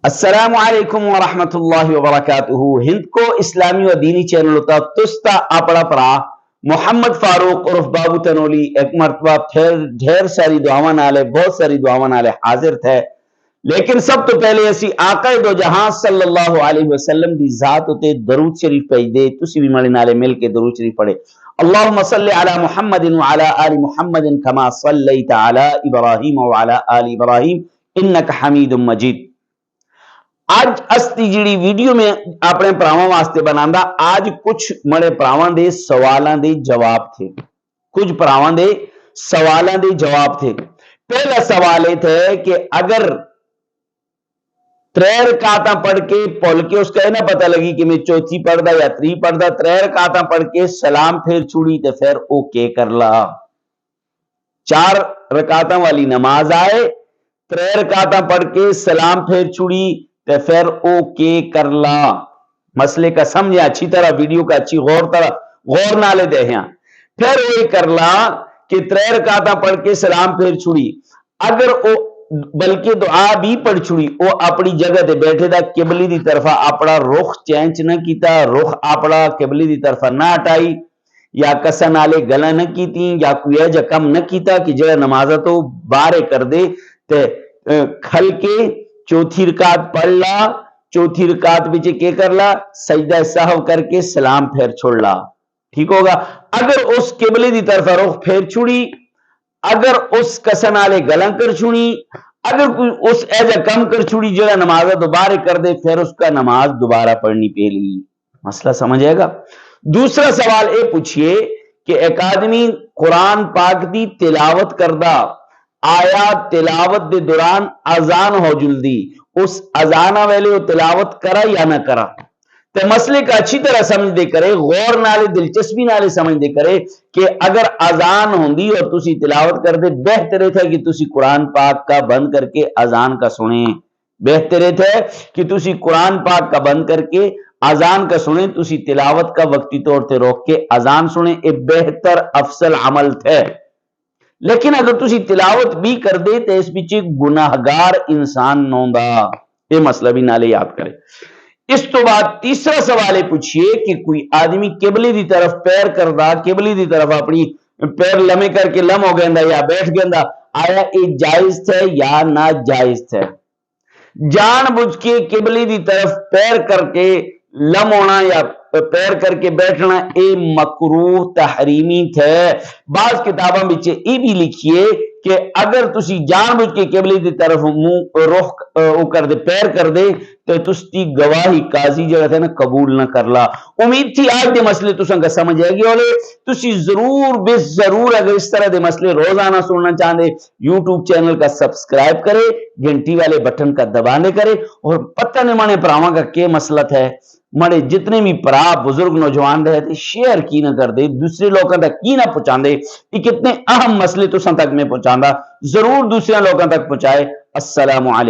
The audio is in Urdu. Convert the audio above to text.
السلام علیکم ورحمۃ اللہ وبرکاتہ. ہند کو اسلامی و دینی چینل ہوتا تستا اپڑا پرا محمد فاروق عرف بابو تنولی ایک مرتبہ ڈھیر ساری دعاواں نالے بہت ساری دعاواں نالے حاضر تھے. لیکن سب تو پہلے اسی آقا دو جہاں صلی اللہ علیہ وسلم دی ذات تے درود شریف پڑھ دے. تسی بھی مالے نالے مل کے درود شریف پڑھے. اللہم صلی علی محمد وعلی آل محمد کما صلیت علی ابراہیم وعلی آل ابراہیم انک حمید مجید. آج استی جڑی ویڈیو میں اپنے پراواں واسطے بناندا آج کچھ مڑے پراواں دے سوالاں دے جواب تھے. کچھ پراواں دے سوالاں دے جواب تھے. پہلا سوال یہ تھے کہ اگر 3 رکعتاں پڑھ کے پھول کے اس کا یہ نہ پتہ لگی کہ میں چوتھی پڑھ دا یا 3 پڑھ دا, 3 رکعتاں پڑھ کے سلام پھر چھوڑی تے پھر اوکے کر لا. 4 رکعتاں والی نماز آئے, 3 رکعتاں پڑھ کے سلام پھر چھوڑی تے پھر اوکے کر لا. مسئلے کا سمجھا اچھی طرح, ویڈیو کا اچھی غور نالے دے ہیں. پھر وہ کر لا کہ 3 رکعتاں پڑھ کے سلام پھر چھوڑی, اگر او بلکہ دعا بھی پڑھ چھوڑی او اپنی جگہ تے بیٹھے دا قبلی دی طرفہ اپنا رخ چینج نہ کیتا, رخ اپنا قبلی دی طرفہ نہ ہٹائی, یا کسا نالے گلا نہ کیتی, یا کوئی ایجا کم نہ کیتا کہ جڑا نمازہ تو بارے کر دے تے کھل کے چوتھی رکعت پڑھ لا. چوتھی رکعت بچے کے کر لا, سجدہ سہو کر کے سلام پھر چھوڑ لا. ٹھیک ہوگا. اگر اس قبلے دی طرف رخ پھر چھوڑی, اگر اس کسنالے گلاں کر چھوڑی, اگر کوئی اس ایجا کم کر چھوڑی جڑا نماز دوبارہ کر دے, پھر اس کا نماز دوبارہ پڑھنی پہلی. مسئلہ سمجھے گا. دوسرا سوال اے پوچھئے کہ ایک آدمی قرآن پاک دی تلاوت کردہ, آیا تلاوت دے دوران اذان ہو جلدی, اس اذانہ ویلے وہ تلاوت کرا یا نہ کرا. تے مسئلے کا اچھی طرح سمجھ دے کرے, غور نالے دلچسپی نالے سمجھ دے کرے کہ اگر اذان ہوندی اور تسی تلاوت کر دے, بہتر تھا کہ تسی قرآن پاک کا بند کر کے اذان کا سنیں. بہتر تھا کہ تسی قرآن پاک کا بند کر کے اذان کا سنیں, تسی تلاوت کا وقتی طور تے روک کے اذان سنیں. ایک بہتر افضل عمل تھے. لیکن اگر تسی تلاوت بھی کر دے تو اس پیچھے گناہگار انسان نوندا. یہ مسئلہ بھی نالے یاد کرے. اس تو بعد تیسرا سوال پوچھئے کہ کوئی آدمی قبلے دی طرف پیر کردا, قبلے دی طرف اپنی پیر لمے کر کے لم ہو گیندا یا بیٹھ گیندا, آیا یہ جائز تھے یا ناجائز تھے. جان بوجھ کے قبلے دی طرف پیر کر کے لم ہونا یا پیر کر کے بیٹھنا اے مکروہ تحریمی تھے. بعض کتاباں بچے ای بھی لکھیے کہ اگر تسی جان بوجھ کے قبلے دی طرف منہ رخ کر دے, پیر کر دے, تو تستی گواہی قاضی جو ہے نا قبول نہ کر لا. امید تھی آج دے مسئلے تساں کا سمجھ آئے گی. اور تسی ضرور بے ضرور اگر اس طرح دے مسئلے روزانہ سننا چاہتے, یوٹیوب چینل کا سبسکرائب کرے, گھنٹی والے بٹن کا دبانے کرے, اور پتہ نہیں مانے پراواں کا کیا مسئلہ ہے. مڑے جتنے بھی پرا بزرگ نوجوان رہے تھے شیئر کی نہ کر دے, دوسرے لوگوں تک کی نہ پہنچان دے. یہ کتنے اہم مسئلے تساں تک میں پہنچاندہ, ضرور دوسرے لوگوں تک پہنچائے. السلام علیکم.